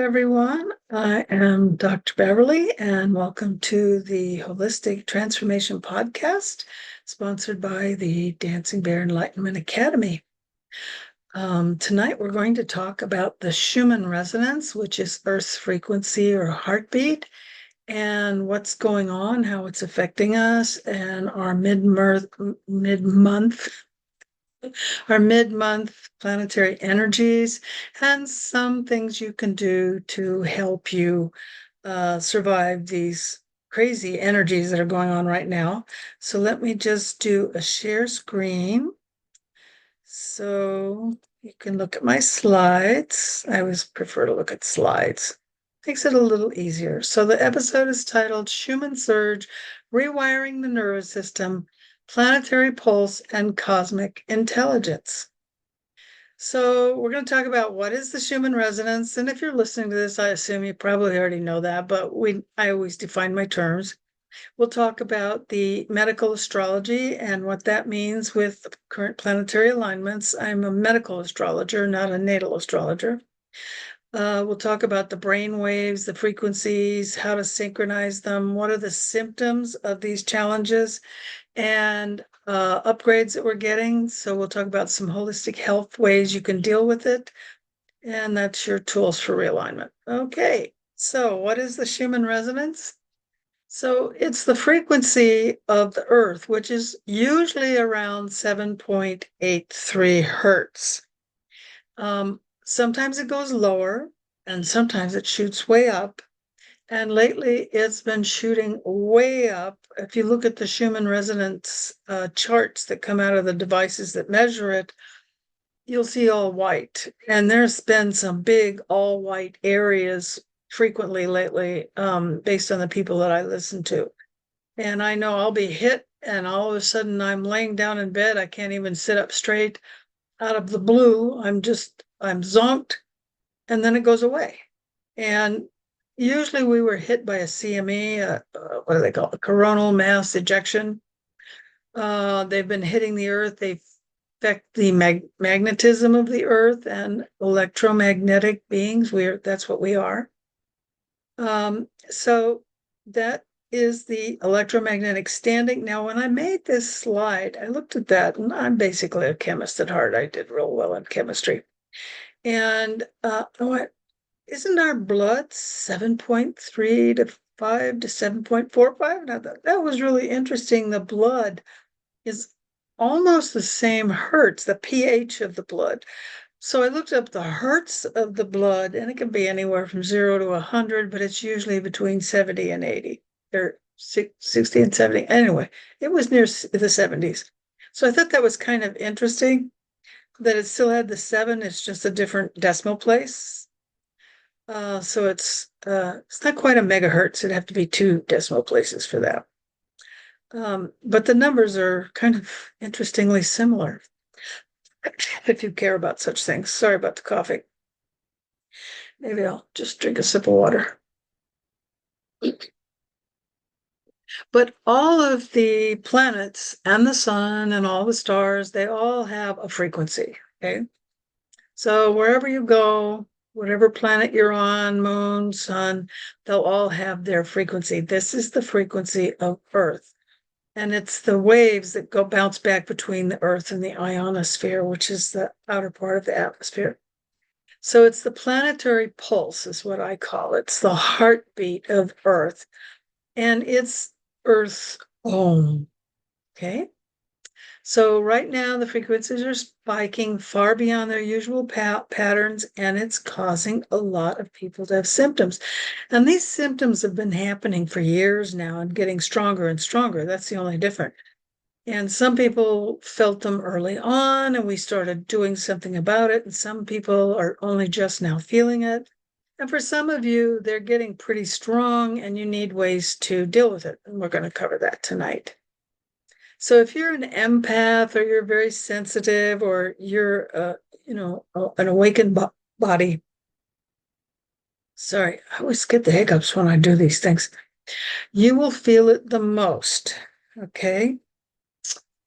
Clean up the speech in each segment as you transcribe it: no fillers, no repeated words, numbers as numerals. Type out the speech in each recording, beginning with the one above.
everyone. I am Dr. Beverly, and welcome to the Holistic Transformation Podcast, sponsored by the Dancing Bear Enlightenment Academy. Tonight, we're going to talk about the Schumann Resonance, which is Earth's frequency or heartbeat, and what's going on, how it's affecting us, and our mid-month planetary energies, and some things you can do to help you survive these crazy energies that are going on right now. So let me just do a share screen so you can look at my slides. I always prefer to look at slides. Makes it a little easier. So the episode is titled Schumann Surge, Rewiring the Nervous System, Planetary Pulse, and Cosmic Intelligence. So we're going to talk about what is the Schumann resonance. And if you're listening to this, I assume you probably already know that, but I always define my terms. We'll talk about the medical astrology and what that means with the current planetary alignments. I'm a medical astrologer, not a natal astrologer. We'll talk about the brain waves, the frequencies, how to synchronize them, what are the symptoms of these challenges, and upgrades that we're getting. So we'll talk about some holistic health ways you can deal with it. And that's your tools for realignment. Okay, so what is the Schumann resonance? So it's the frequency of the Earth, which is usually around 7.83 hertz. Sometimes it goes lower, and sometimes it shoots way up. And lately, it's been shooting way up. If you look at the Schumann resonance charts that come out of the devices that measure it, you'll see all white. And there's been some big all white areas frequently lately, based on the people that I listen to. And I know I'll be hit, and all of a sudden I'm laying down in bed. I can't even sit up straight. Out of the blue, I'm zonked, and then it goes away. And usually we were hit by a CME, what do they call it? A coronal mass ejection. They've been hitting the Earth. They affect the magnetism of the Earth and electromagnetic beings. That's what we are. So that is the electromagnetic standing. Now, when I made this slide, I looked at that, and I'm basically a chemist at heart. I did real well in chemistry. And isn't our blood 7.3 to 5 to 7.45? Now, that was really interesting. The blood is almost the same hertz, the pH of the blood. So I looked up the hertz of the blood, and it can be anywhere from 0 to 100, but it's usually between 70 and 80, or 60 and 70. Anyway, it was near the 70s. So I thought that was kind of interesting that it still had the 7. It's just a different decimal place. So it's not quite a megahertz. It'd have to be 2 decimal places for that. But the numbers are kind of interestingly similar, if you care about such things. Sorry about the coughing. Maybe I'll just drink a sip of water. But all of the planets and the sun and all the stars, they all have a frequency, okay? So wherever you go, whatever planet you're on, moon, sun, they'll all have their frequency. This is the frequency of Earth. And it's the waves that bounce back between the Earth and the ionosphere, which is the outer part of the atmosphere. So it's the planetary pulse, is what I call it. It's the heartbeat of Earth. And it's Earth's own. Okay. So right now the frequencies are spiking far beyond their usual patterns, and it's causing a lot of people to have symptoms. And these symptoms have been happening for years now and getting stronger and stronger. That's the only difference. And some people felt them early on, and we started doing something about it. And some people are only just now feeling it. And for some of you, they're getting pretty strong, and you need ways to deal with it. And we're going to cover that tonight. So if you're an empath, or you're very sensitive, or you're, an awakened body. Sorry, I always get the hiccups when I do these things. You will feel it the most, okay?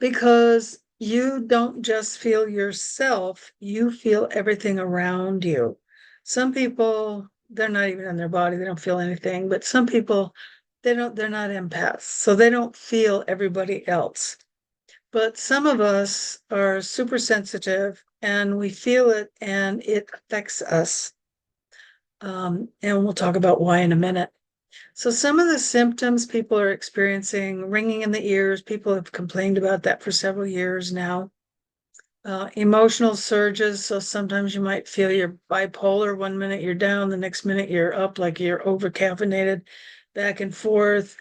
Because you don't just feel yourself, you feel everything around you. Some people they're not even in their body, they don't feel anything. But some people, they're not empaths, so they don't feel everybody else. But some of us are super sensitive and we feel it and it affects us. And we'll talk about why in a minute. So some of the symptoms people are experiencing: ringing in the ears. People have complained about that for several years now. Emotional surges. So sometimes you might feel you're bipolar. One minute you're down, the next minute you're up, like you're over caffeinated, back and forth.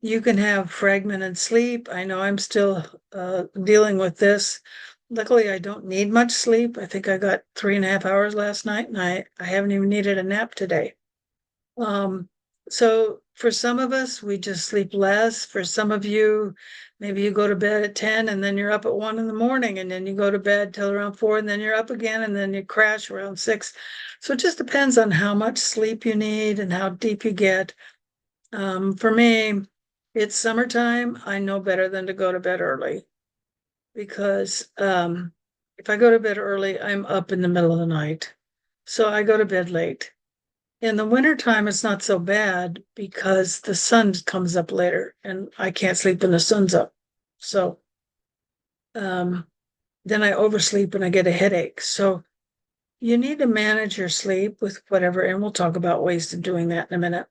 You can have fragmented sleep. I know I'm still dealing with this. Luckily, I don't need much sleep. I think I got 3.5 hours last night, and I haven't even needed a nap today. So for some of us, we just sleep less. For some of you, maybe you go to bed at 10 and then you're up at 1 in the morning, and then you go to bed till around 4 and then you're up again and then you crash around 6. So it just depends on how much sleep you need and how deep you get. For me, it's summertime. I know better than to go to bed early because if I go to bed early, I'm up in the middle of the night. So I go to bed late. In the wintertime, it's not so bad because the sun comes up later and I can't sleep when the sun's up. So then I oversleep and I get a headache. So you need to manage your sleep with whatever, and we'll talk about ways to doing that in a minute.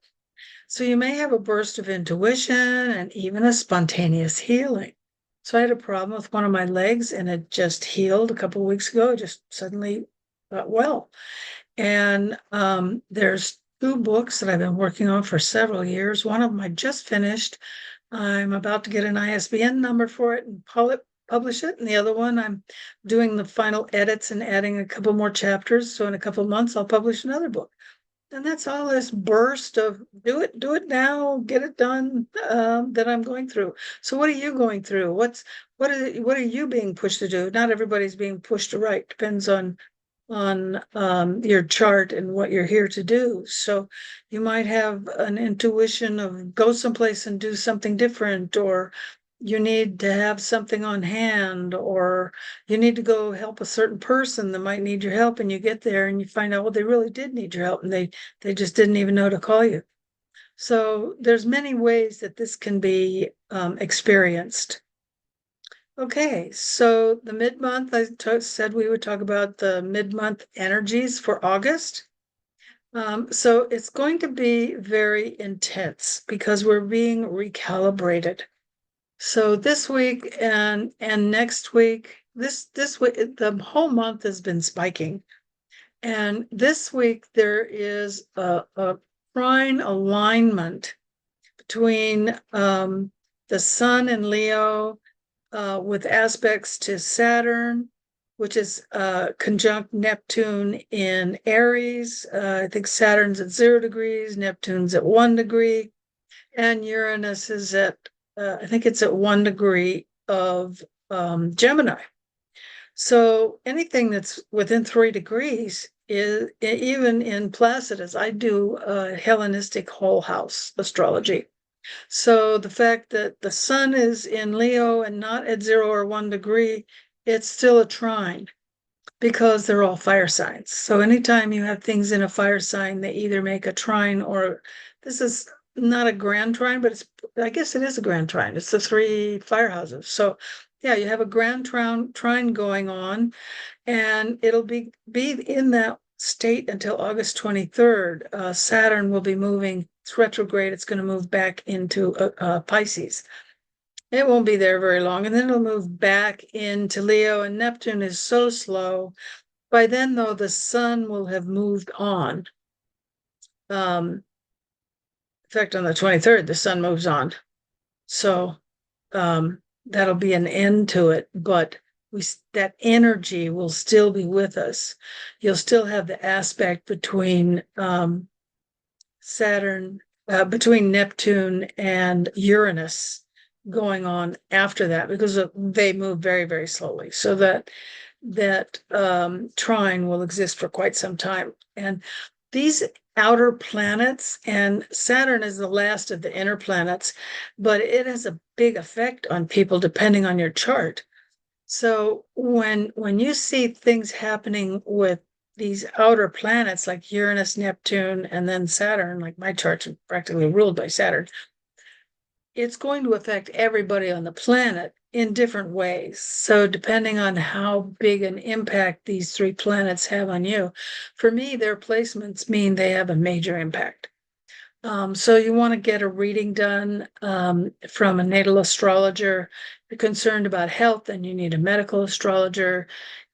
So you may have a burst of intuition and even a spontaneous healing. So I had a problem with one of my legs and it just healed a couple of weeks ago. It just suddenly got well. And there's 2 books that I've been working on for several years. One of them I just finished. I'm about to get an ISBN number for it and publish it. And the other one, I'm doing the final edits and adding a couple more chapters. So in a couple of months, I'll publish another book. And that's all this burst of do it now, get it done that I'm going through. So what are you going through? What are you being pushed to do? Not everybody's being pushed to write. Depends on your chart and what you're here to do. So you might have an intuition of go someplace and do something different, or you need to have something on hand, or you need to go help a certain person that might need your help, and you get there and you find out, well, they really did need your help and they just didn't even know to call you. So there's many ways that this can be experienced. Okay, so the mid-month, said we would talk about the mid-month energies for August. So it's going to be very intense because we're being recalibrated. So this week and next week, this week, the whole month has been spiking. And this week there is a trine alignment between the sun in Leo, with aspects to Saturn, which is conjunct Neptune in Aries. I think Saturn's at 0 degrees, Neptune's at 1 degree, and Uranus is at, I think it's at 1 degree of Gemini. So anything that's within 3 degrees is, even in Placidus, I do Hellenistic whole house astrology. So the fact that the sun is in Leo and not at 0 or 1 degree, it's still a trine because they're all fire signs. So anytime you have things in a fire sign, they either make a trine, or this is not a grand trine, but I guess it is a grand trine. It's the 3 fire houses. So yeah, you have a grand trine going on, and it'll be in that state until August 23rd. Saturn will be moving. It's retrograde. It's going to move back into Pisces. It won't be there very long, and then it'll move back into Leo, and Neptune is so slow. By then, though, the sun will have moved on. In fact, on the 23rd, the sun moves on. So that'll be an end to it, but that energy will still be with us. You'll still have the aspect between Saturn, between Neptune and Uranus going on after that, because they move very, very slowly. So that trine will exist for quite some time. And these outer planets, and Saturn is the last of the inner planets, but it has a big effect on people depending on your chart. So when you see things happening with these outer planets like Uranus, Neptune, and then Saturn, like my chart's practically ruled by Saturn, it's going to affect everybody on the planet in different ways. So depending on how big an impact these three planets have on you, for me, their placements mean they have a major impact. So you want to get a reading done from a natal astrologer. If you're concerned about health, then you need a medical astrologer.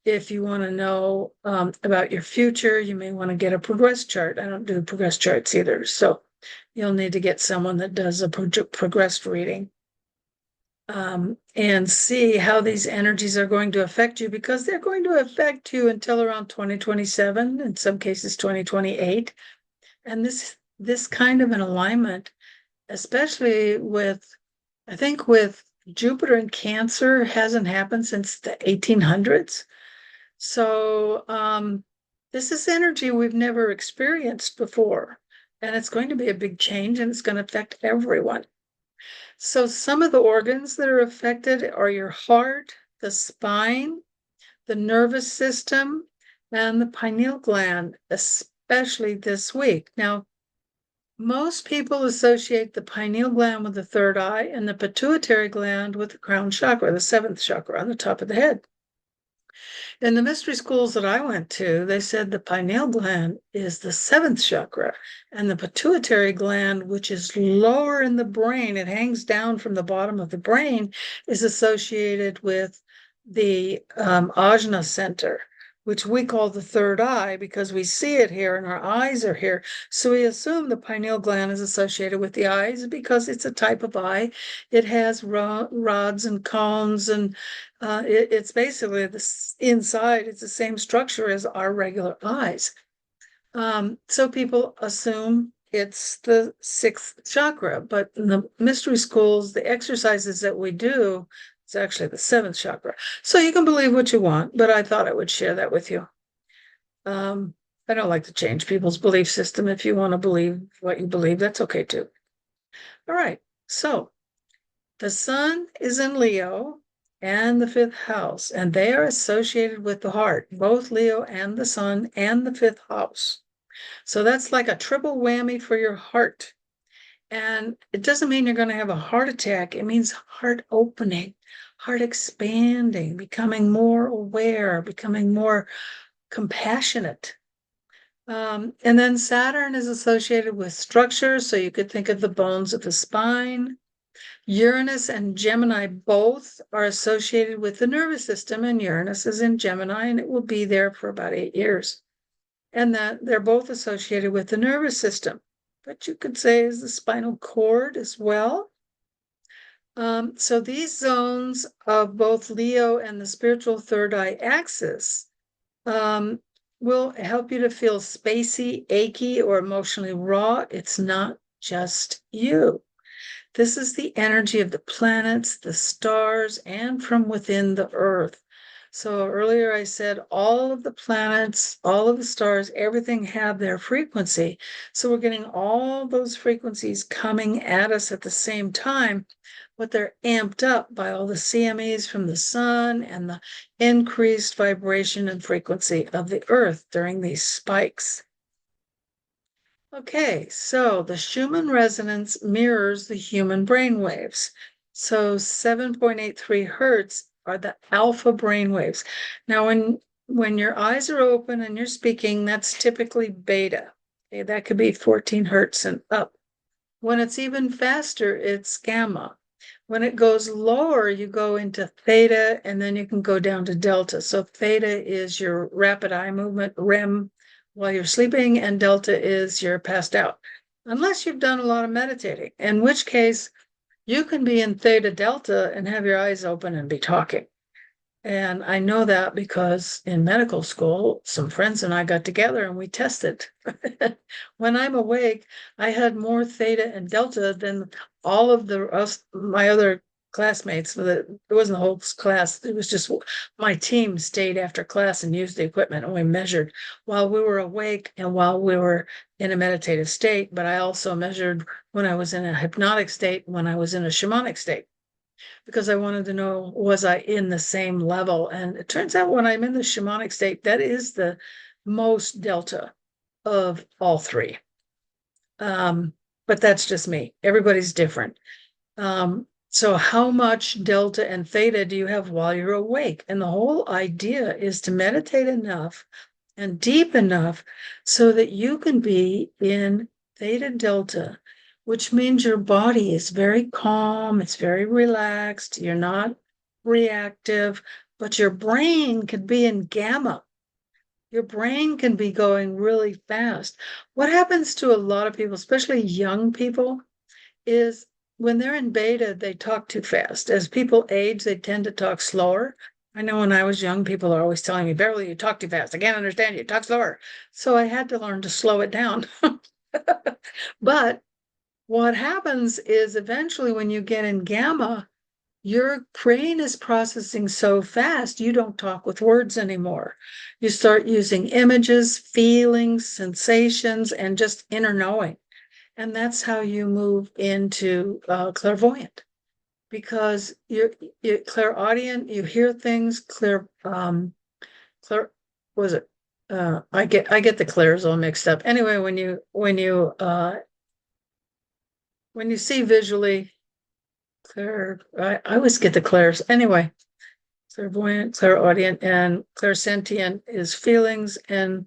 If you want to know about your future, you may want to get a progress chart. I don't do progress charts either. So you'll need to get someone that does a progressed reading and see how these energies are going to affect you, because they're going to affect you until around 2027, in some cases 2028. And this kind of an alignment, especially with, I think with Jupiter in Cancer, hasn't happened since the 1800s. So this is energy we've never experienced before, and it's going to be a big change, and it's going to affect everyone. So some of the organs that are affected are your heart, the spine, the nervous system, and the pineal gland, especially this week. Now, most people associate the pineal gland with the third eye and the pituitary gland with the crown chakra, the seventh chakra on the top of the head. In the mystery schools that I went to, they said the pineal gland is the seventh chakra, and the pituitary gland, which is lower in the brain, it hangs down from the bottom of the brain, is associated with the ajna center, which we call the third eye because we see it here and our eyes are here. So we assume the pineal gland is associated with the eyes because it's a type of eye. It has rods and cones, and it's basically inside, it's the same structure as our regular eyes. So people assume it's the sixth chakra, but in the mystery schools, the exercises that we do, it's actually the seventh chakra. So you can believe what you want, but I thought I would share that with you. I don't like to change people's belief system. If you want to believe what you believe, that's okay too. All right, so the sun is in Leo and the fifth house, and they are associated with the heart, both Leo and the sun and the fifth house. So that's like a triple whammy for your heart. And it doesn't mean you're going to have a heart attack. It means heart opening, heart expanding, becoming more aware, becoming more compassionate. And then Saturn is associated with structure. So you could think of the bones of the spine. Uranus and Gemini both are associated with the nervous system, and Uranus is in Gemini, and it will be there for about 8 years. And that they're both associated with the nervous system, but you could say is the spinal cord as well. So these zones of both Leo and the spiritual third eye axis will help you to feel spacey, achy, or emotionally raw. It's not just you. This is the energy of the planets, the stars, and from within the earth. So earlier I said all of the planets, all of the stars, everything have their frequency. So we're getting all those frequencies coming at us at the same time, but they're amped up by all the CMEs from the sun and the increased vibration and frequency of the earth during these spikes. Okay, so the Schumann resonance mirrors the human brain waves. So 7.83 hertz are the alpha brain waves. Now, when your eyes are open and you're speaking, that's typically beta. Okay, that could be 14 hertz and up. When it's even faster, it's gamma. When it goes lower, you go into theta, and then you can go down to delta. So theta is your rapid eye movement, REM, while you're sleeping, and delta is you're passed out, unless you've done a lot of meditating, in which case you can be in theta delta and have your eyes open and be talking. And I know that because in medical school, some friends and I got together and we tested. When I'm awake, I had more theta and delta than all of my other classmates. It wasn't the whole class. It was just my team stayed after class and used the equipment, and we measured while we were awake and while we were in a meditative state. But I also measured when I was in a hypnotic state, when I was in a shamanic state, because I wanted to know, was I in the same level? And it turns out when I'm in the shamanic state, that is the most delta of all three. But that's just me. Everybody's different. So how much delta and theta do you have while you're awake? And the whole idea is to meditate enough and deep enough so that you can be in theta delta, which means your body is very calm, it's very relaxed, you're not reactive, but your brain could be in gamma. Your brain can be going really fast. What happens to a lot of people, especially young people, is when they're in beta, they talk too fast. As people age, they tend to talk slower. I know when I was young, people are always telling me, Beverly, you talk too fast. I can't understand you. Talk slower. So I had to learn to slow it down. But what happens is eventually when you get in gamma, your brain is processing so fast, you don't talk with words anymore. You start using images, feelings, sensations, and just inner knowing. And that's how you move into clairvoyant, because you're clairaudient, you hear things, clear, was it? I get the clairs all mixed up. Anyway, when you see visually, I always get the clairs. Anyway, clairvoyant, clairaudient, and clairsentient is feelings, and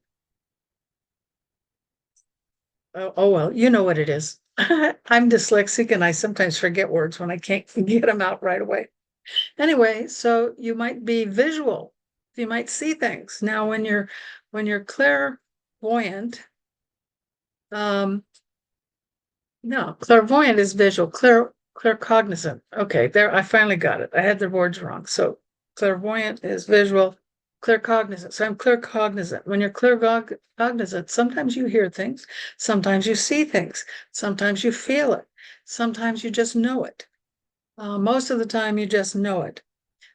oh well, you know what it is. I'm dyslexic and I sometimes forget words when I can't get them out right away. Anyway, so you might be visual. You might see things. Now, when you're clairvoyant, um, no, clairvoyant is visual. Claircognizant. Okay, there, I finally got it. I had the words wrong. So clairvoyant is visual, claircognizant. So I'm claircognizant. When you're claircognizant, sometimes you hear things, sometimes you see things, sometimes you feel it, sometimes you just know it. Most of the time, you just know it.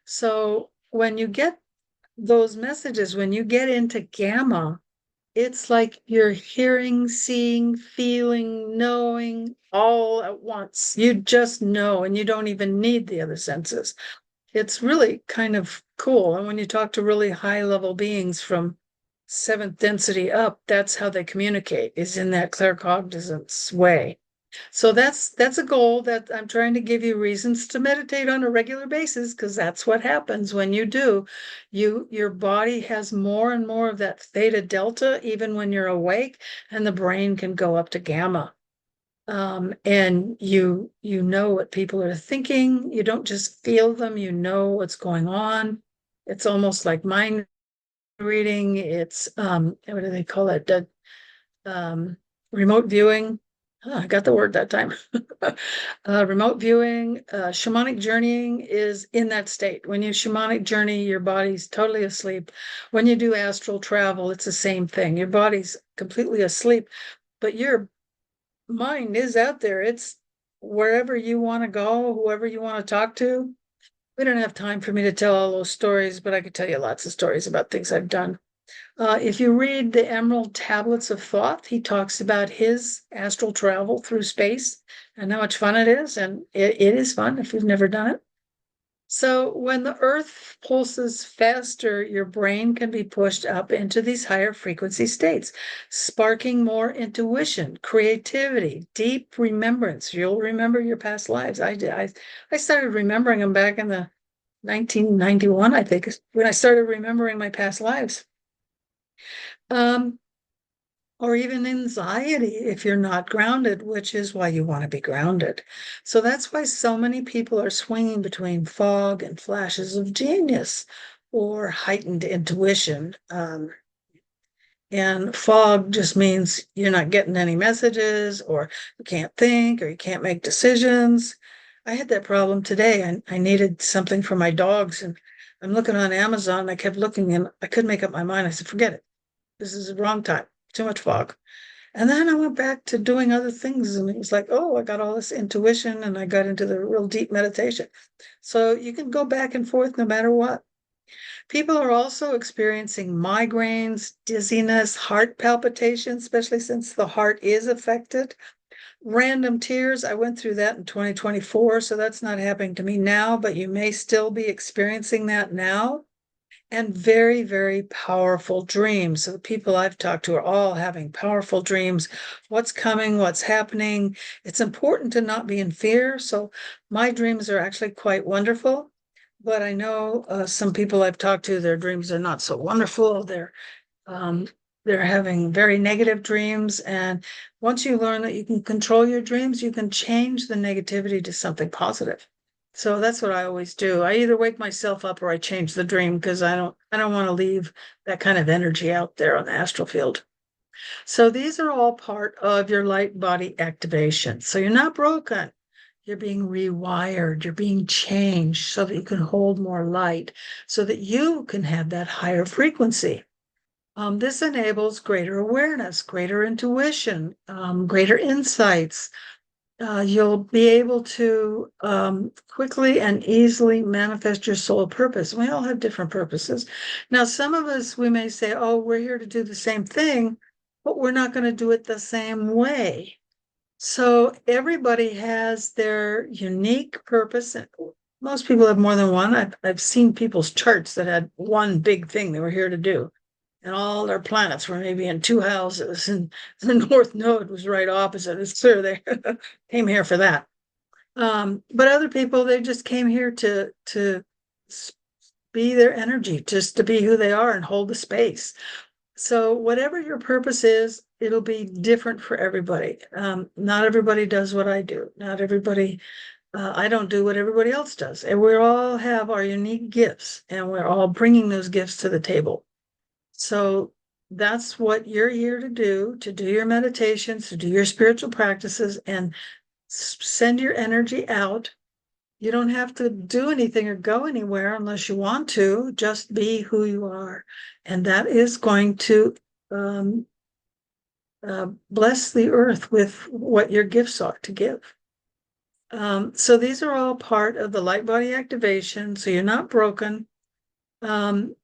So when you get those messages, when you get into gamma, it's like you're hearing, seeing, feeling, knowing all at once. You just know, and you don't even need the other senses. It's really kind of cool. And when you talk to really high level beings from seventh density up, that's how they communicate, is in that claircognizance way. So that's a goal that I'm trying to give you reasons to meditate on a regular basis, because that's what happens when you do. Your body has more and more of that theta delta even when you're awake, and the brain can go up to gamma. And you know what people are thinking. You don't just feel them, you know what's going on. It's almost like mind reading. It's what do they call it? Remote viewing. Oh, I got the word that time. Remote viewing, shamanic journeying is in that state. When you shamanic journey, your body's totally asleep. When you do astral travel, it's the same thing. Your body's completely asleep, but your mind is out there. It's wherever you want to go, whoever you want to talk to. We don't have time for me to tell all those stories, but I could tell you lots of stories about things I've done. If you read the Emerald Tablets of Thoth, he talks about his astral travel through space and how much fun it is. And it is fun if you've never done it. So when the earth pulses faster, your brain can be pushed up into these higher frequency states, sparking more intuition, creativity, deep remembrance. You'll remember your past lives. I did. I started remembering them back in the 1991, I think, when I started remembering my past lives. Um, or even anxiety if you're not grounded, which is why you want to be grounded. So that's why so many people are swinging between fog and flashes of genius or heightened intuition. And fog just means you're not getting any messages, or you can't think, or you can't make decisions. I had that problem today. I needed something for my dogs, and I'm looking on Amazon. I kept looking and I couldn't make up my mind. I said, forget it. This is the wrong time. Too much fog. And then I went back to doing other things, and it was like, oh, I got all this intuition, and I got into the real deep meditation. So you can go back and forth no matter what. People are also experiencing migraines, dizziness, heart palpitations, especially since the heart is affected. Random tears. I went through that in 2024, so that's not happening to me now, but you may still be experiencing that now. and very, very powerful dreams. So the people I've talked to are all having powerful dreams. What's coming, what's happening. It's important to not be in fear. So my dreams are actually quite wonderful. But I know some people I've talked to, their dreams are not so wonderful. Um, they're having very negative dreams. And once you learn that you can control your dreams, you can change the negativity to something positive. So that's what I always do. I either wake myself up or I change the dream because I don't want to leave that kind of energy out there on the astral field. So these are all part of your light body activation. So you're not broken. You're being rewired, you're being changed so that you can hold more light, so that you can have that higher frequency. This enables greater awareness, greater intuition, greater insights. You'll be able to quickly and easily manifest your soul purpose. We all have different purposes. Now, some of us, we may say, oh, we're here to do the same thing, but we're not going to do it the same way. So everybody has their unique purpose. Most people have more than one. I've seen people's charts that had one big thing they were here to do. And all their planets were maybe in two houses, and the North Node was right opposite. It's clear they came here for that. But other people, they just came here to be their energy, just to be who they are and hold the space. So whatever your purpose is, it'll be different for everybody. Not everybody does what I do. Not everybody, I don't do what everybody else does. And we all have our unique gifts, and we're all bringing those gifts to the table. So that's what you're here to do your meditations, to do your spiritual practices, and send your energy out. You don't have to do anything or go anywhere unless you want to. Just be who you are. And that is going to um, bless the earth with what your gifts are to give. So these are all part of the light body activation. So you're not broken.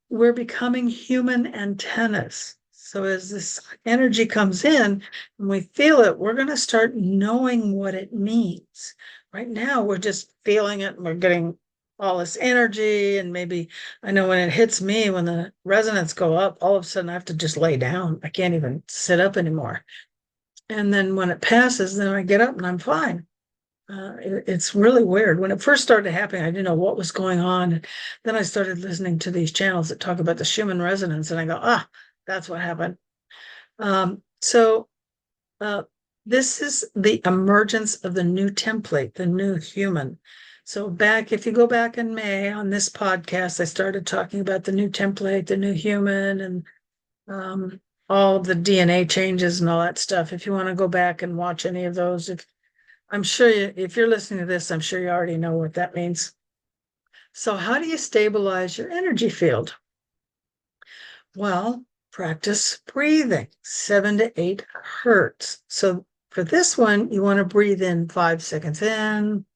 We're becoming human antennas. So as this energy comes in and we feel it, we're going to start knowing what it means. Right now, we're just feeling it and we're getting all this energy. And maybe I know when it hits me, when the resonance go up, all of a sudden I have to just lay down. I can't even sit up anymore. And then when it passes, then I get up and I'm fine. It's really weird. When it first started happening, I didn't know what was going on. And then I started listening to these channels that talk about the Schumann Resonance, and I go, that's what happened. So this is the emergence of the new template, the new human. So if you go back in May on this podcast, I started talking about the new template, the new human, and all the DNA changes and all that stuff. If you want to go back and watch any of those, I'm sure if you're listening to this, I'm sure you already know what that means. So how do you stabilize your energy field? Well, practice breathing, 7 to 8 hertz. So for this one, you want to breathe in 5 seconds in,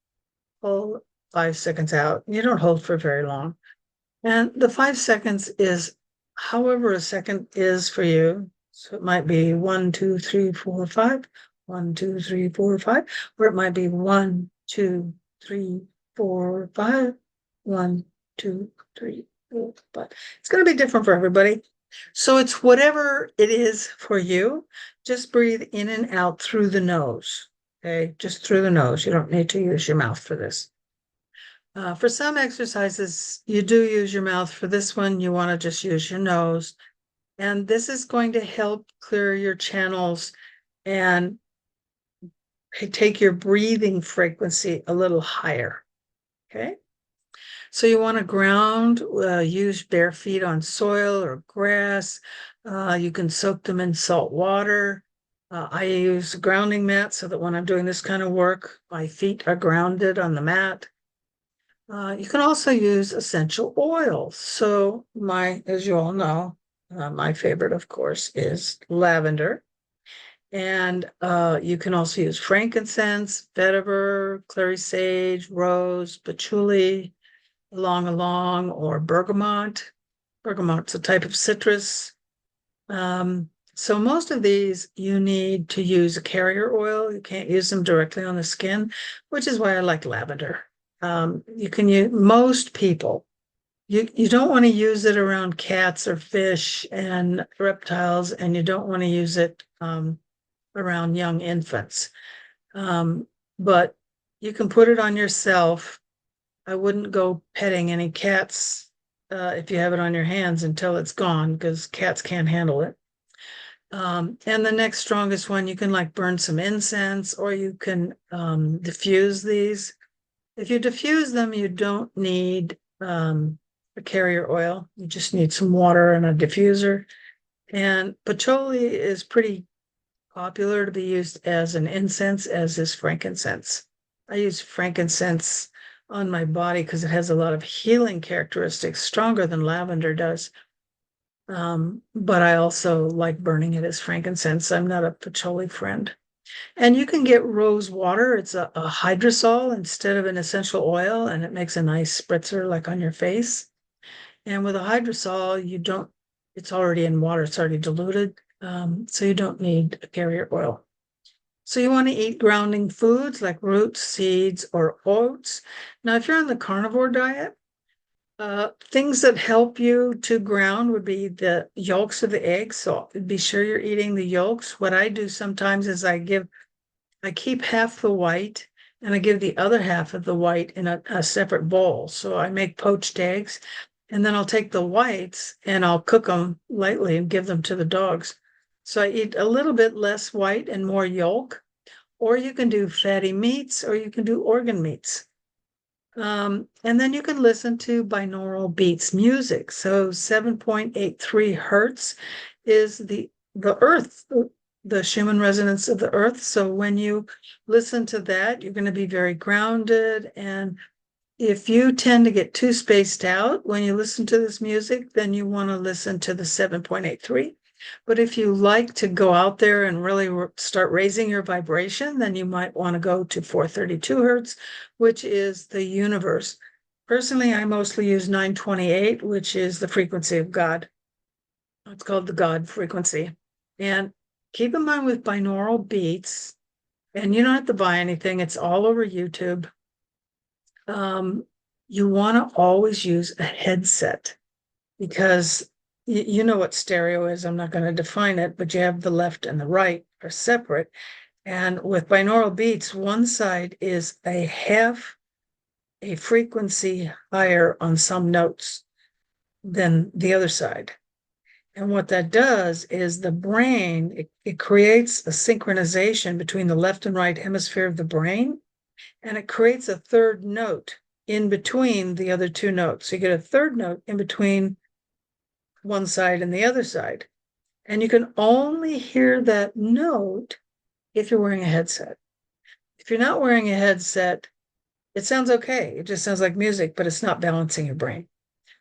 hold 5 seconds out. You don't hold for very long. And the 5 seconds is however a second is for you. So it might be 1, 2, 3, 4, 5. 1, 2, 3, 4, 5, or it might be 1, 2, 3, 4, 5. 1, 2, 3, 4, 5. It's going to be different for everybody. So it's whatever it is for you. Just breathe in and out through the nose. Okay, just through the nose. You don't need to use your mouth for this. For some exercises, you do use your mouth. For this one, you want to just use your nose. And this is going to help clear your channels and take your breathing frequency a little higher. Okay. So you want to ground, use bare feet on soil or grass. You can soak them in salt water. I use a grounding mat so that when I'm doing this kind of work, my feet are grounded on the mat. You can also use essential oils. So as you all know, my favorite, of course, is lavender. And you can also use frankincense, vetiver, clary sage, rose, patchouli, ylang-ylang, or bergamot. Bergamot's a type of citrus. So most of these, you need to use a carrier oil. You can't use them directly on the skin, which is why I like lavender. You can use, most people You don't want to use it around cats or fish and reptiles, and you don't want to use it around young infants. But you can put it on yourself. I wouldn't go petting any cats if you have it on your hands until it's gone, because cats can't handle it. And the next strongest one, you can like burn some incense, or you can diffuse these. If you diffuse them, you don't need a carrier oil. You just need some water and a diffuser. And patchouli is pretty popular to be used as an incense, as is frankincense. I use frankincense on my body because it has a lot of healing characteristics, stronger than lavender does. But I also like burning it as frankincense. I'm not a patchouli friend. And you can get rose water. It's a hydrosol instead of an essential oil, and it makes a nice spritzer like on your face. And with a hydrosol, you don't, it's already in water, it's already diluted. So you don't need a carrier oil. So you want to eat grounding foods like roots, seeds, or oats. Now, if you're on the carnivore diet, things that help you to ground would be the yolks of the eggs. So be sure you're eating the yolks. What I do sometimes is I keep half the white and I give the other half of the white in a separate bowl. So I make poached eggs, and then I'll take the whites and I'll cook them lightly and give them to the dogs. So I eat a little bit less white and more yolk, or you can do fatty meats, or you can do organ meats. And then you can listen to binaural beats music. So 7.83 hertz is the earth, the Schumann resonance of the earth. So when you listen to that, you're going to be very grounded. And if you tend to get too spaced out when you listen to this music, then you want to listen to the 7.83. But if you like to go out there and really start raising your vibration, then you might want to go to 432 hertz, which is the universe. Personally, I mostly use 928, which is the frequency of God. It's called the God frequency. And keep in mind with binaural beats, and you don't have to buy anything, it's all over YouTube. You want to always use a headset, because you know what stereo is. I'm not going to define it, but you have the left and the right are separate. And with binaural beats, one side is a half a frequency higher on some notes than the other side. And what that does is the brain, it creates a synchronization between the left and right hemisphere of the brain, and it creates a third note in between the other two notes. So you get a third note in between one side and the other side. And you can only hear that note if you're wearing a headset. If you're not wearing a headset, it sounds okay. It just sounds like music, but it's not balancing your brain.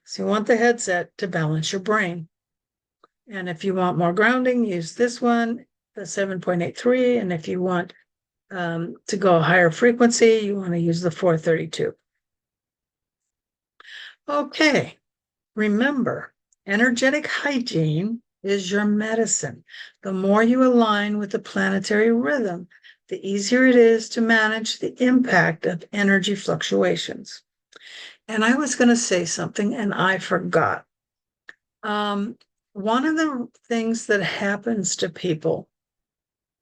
So you want the headset to balance your brain. And if you want more grounding, use this one, the 7.83. And if you want to go a higher frequency, you want to use the 432. Okay, remember, energetic hygiene is your medicine. The more you align with the planetary rhythm, the easier it is to manage the impact of energy fluctuations. And I was going to say something and I forgot. One of the things that happens to people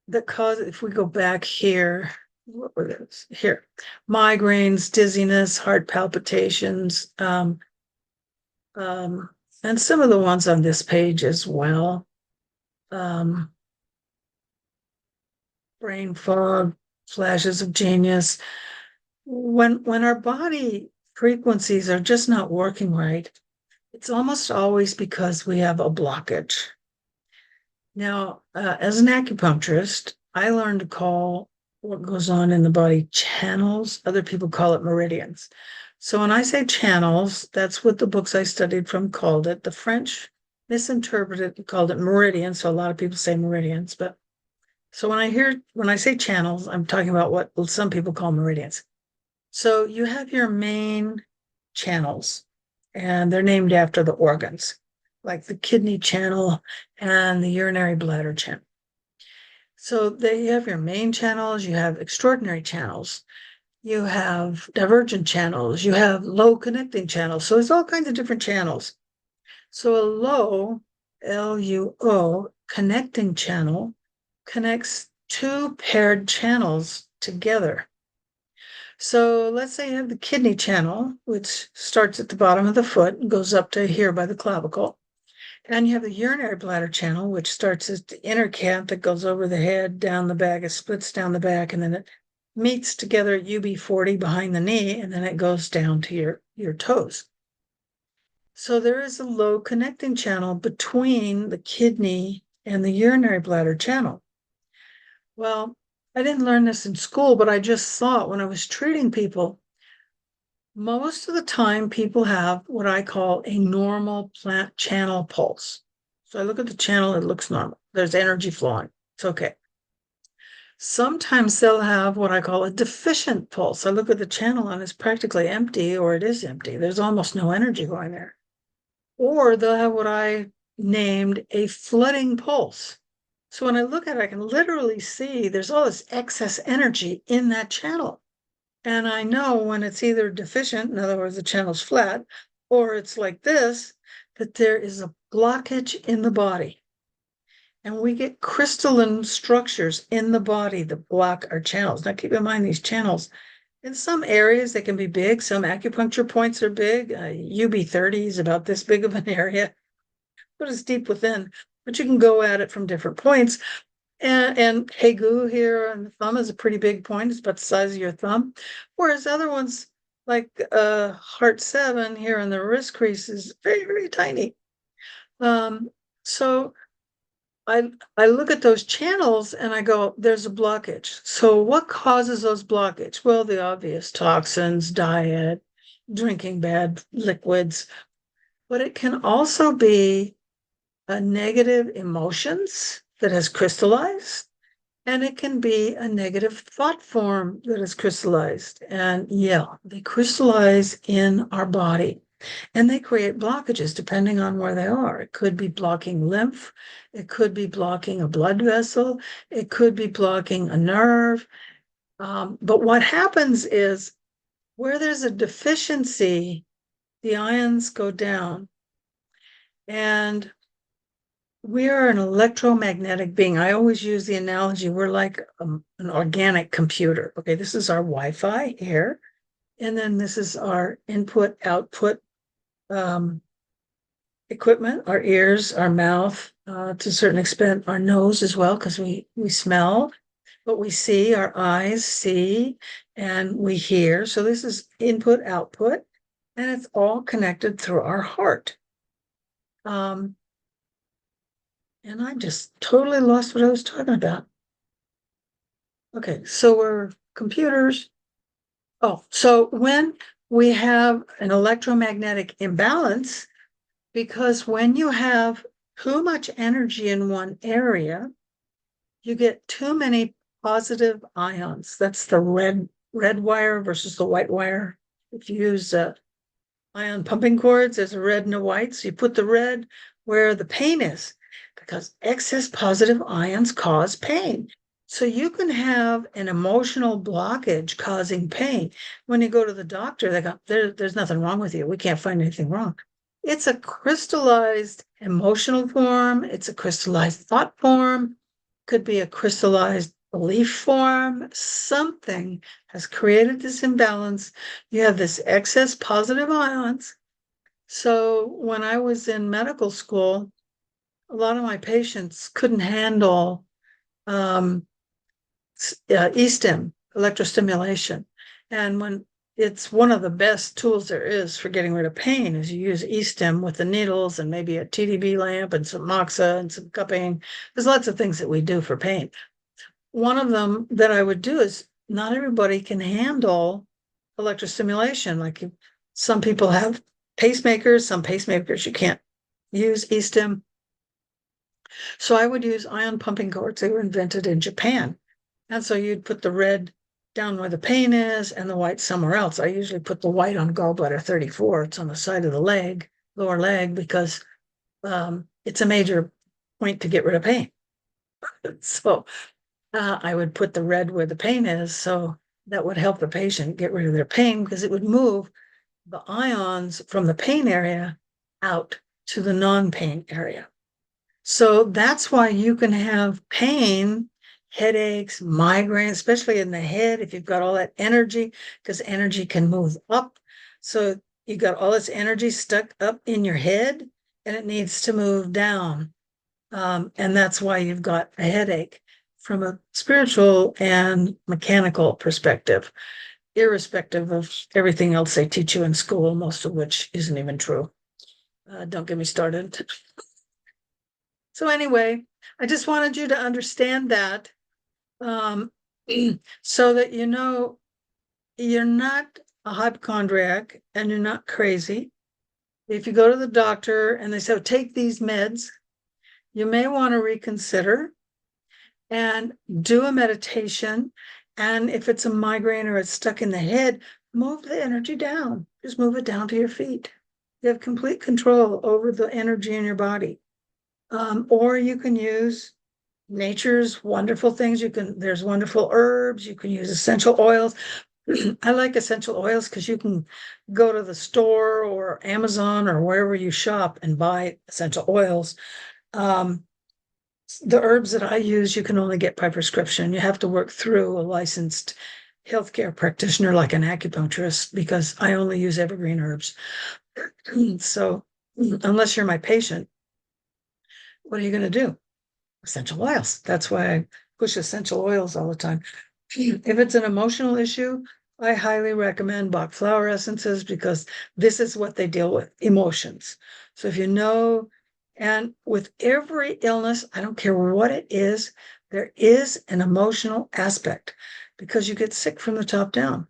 that cause, if we go back here, what were those? Here, migraines, dizziness, heart palpitations, and some of the ones on this page as well. Brain fog, flashes of genius. When our body frequencies are just not working right, it's almost always because we have a blockage. Now, as an acupuncturist, I learned to call what goes on in the body channels. Other people call it meridians. So when I say channels, that's what the books I studied from called it. The French misinterpreted and called it meridians. So a lot of people say meridians, but so when I say channels, I'm talking about what some people call meridians. So you have your main channels, and they're named after the organs, like the kidney channel and the urinary bladder channel. So you have your main channels, you have extraordinary channels. you have divergent channels, you have low connecting channels. So there's all kinds of different channels. So a low, LUO, connecting channel connects two paired channels together. So let's say you have the kidney channel, which starts at the bottom of the foot and goes up to here by the clavicle. And you have the urinary bladder channel, which starts at the inner cant that goes over the head, down the back, it splits down the back, and then it meets together at UB40 behind the knee, and then it goes down to your toes. So there is a low connecting channel between the kidney and the urinary bladder channel. Well, I didn't learn this in school, but I just saw it when I was treating people. Most of the time, people have what I call a normal plant channel pulse. So I look at the channel, it looks normal. There's energy flowing. It's okay. Sometimes they'll have what I call a deficient pulse. I look at the channel and it's practically empty, or it is empty. There's almost no energy going there. Or they'll have what I named a flooding pulse. So when I look at it, I can literally see there's all this excess energy in that channel. And I know when it's either deficient, in other words, the channel's flat, or it's like this, that there is a blockage in the body. And we get crystalline structures in the body that block our channels. Now, keep in mind, these channels, in some areas, they can be big. Some acupuncture points are big. UB30 is about this big of an area, but it's deep within. But you can go at it from different points. And Hegu here on the thumb is a pretty big point. It's about the size of your thumb. Whereas other ones, like Heart 7 here on the wrist crease, is very, very tiny. So I look at those channels and I go, there's a blockage. So what causes those blockage? Well, the obvious toxins, diet, drinking bad liquids, but it can also be a negative emotions that has crystallized, and it can be a negative thought form that is crystallized. And yeah, they crystallize in our body. And they create blockages depending on where they are. It could be blocking lymph. It could be blocking a blood vessel. It could be blocking a nerve. But what happens is where there's a deficiency, the ions go down. And we are an electromagnetic being. I always use the analogy, we're like an organic computer. Okay, this is our Wi-Fi here. And then this is our input, output equipment, our ears, our mouth, to a certain extent, our nose as well, because we smell, but we see, our eyes see, and we hear. So this is input, output, and it's all connected through our heart. And I just totally lost what I was talking about. Okay, so we're computers. Oh, so when we have an electromagnetic imbalance, because when you have too much energy in one area, you get too many positive ions. That's the red wire versus the white wire. If you use ion pumping cords, there's a red and a white. So you put the red where the pain is, because excess positive ions cause pain. So you can have an emotional blockage causing pain. When you go to the doctor, they go, there's nothing wrong with you. We can't find anything wrong. It's a crystallized emotional form. It's a crystallized thought form. Could be a crystallized belief form. Something has created this imbalance. You have this excess positive ions. So when I was in medical school, a lot of my patients couldn't handle e-stim, electrostimulation. And when it's one of the best tools there is for getting rid of pain is you use e-stim with the needles and maybe a TDB lamp and some moxa and some cupping. There's lots of things that we do for pain. One of them that I would do is not everybody can handle electrostimulation. Like some people have pacemakers, some pacemakers you can't use e-stim. So I would use ion pumping cords. They were invented in Japan. And so you'd put the red down where the pain is and the white somewhere else. I usually put the white on gallbladder 34. It's on the side of the leg, lower leg, because it's a major point to get rid of pain. So I would put the red where the pain is. So that would help the patient get rid of their pain, because it would move the ions from the pain area out to the non-pain area. So that's why you can have pain, headaches, migraines, especially in the head, if you've got all that energy, because energy can move up. So you got all this energy stuck up in your head and it needs to move down. And that's why you've got a headache from a spiritual and mechanical perspective, irrespective of everything else they teach you in school, most of which isn't even true. Don't get me started. So anyway, I just wanted you to understand that, so that you know you're not a hypochondriac and you're not crazy. If you go to the doctor and they say, oh, take these meds, you may want to reconsider and do a meditation. And if it's a migraine or it's stuck in the head, move the energy down. Just move it down to your feet. You have complete control over the energy in your body. Or you can use nature's wonderful things. There's wonderful herbs. You can use essential oils. I like essential oils because you can go to the store or Amazon or wherever you shop and buy essential oils. The herbs that I use, you can only get by prescription. You have to work through a licensed healthcare practitioner like an acupuncturist, because I only use evergreen herbs. So unless you're my patient, what are you going to do? Essential oils. That's why I push essential oils all the time. If it's an emotional issue, I highly recommend Bach flower essences, because this is what they deal with, emotions. So if you know, and with every illness, I don't care what it is, there is an emotional aspect, because you get sick from the top down.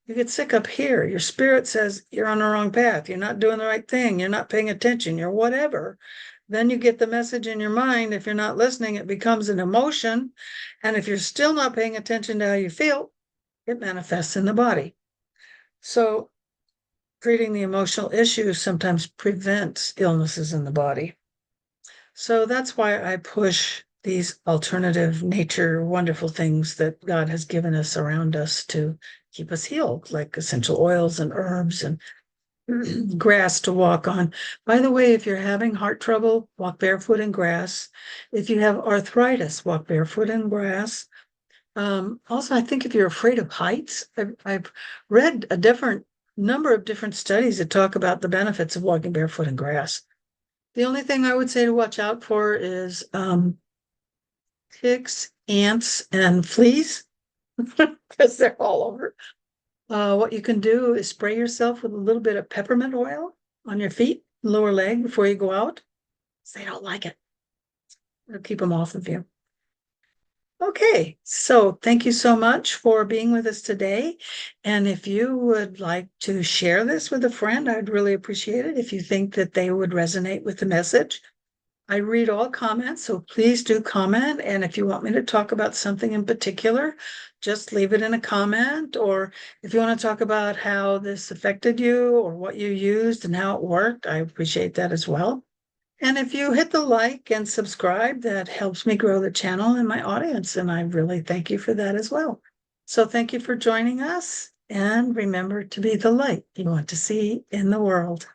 You get sick up here. Your spirit says you're on the wrong path. You're not doing the right thing. You're not paying attention. You're whatever. Then you get the message in your mind. If you're not listening, it becomes an emotion. And if you're still not paying attention to how you feel, it manifests in the body. So treating the emotional issues sometimes prevents illnesses in the body. So that's why I push these alternative nature, wonderful things that God has given us around us to keep us healed, like essential oils and herbs and grass to walk on. By the way, if you're having heart trouble, walk barefoot in grass. If you have arthritis, walk barefoot in grass. Also, I think if you're afraid of heights, I've read a number of different studies that talk about the benefits of walking barefoot in grass. The only thing I would say to watch out for is ticks, ants, and fleas, because they're all over. What you can do is spray yourself with a little bit of peppermint oil on your feet, lower leg, before you go out. They don't like it. It'll keep them off of you. Okay, so thank you so much for being with us today. And if you would like to share this with a friend, I'd really appreciate it if you think that they would resonate with the message. I read all comments, so please do comment. And if you want me to talk about something in particular, just leave it in a comment. Or if you want to talk about how this affected you or what you used and how it worked, I appreciate that as well. And if you hit the like and subscribe, that helps me grow the channel and my audience. And I really thank you for that as well. So thank you for joining us. And remember to be the light you want to see in the world.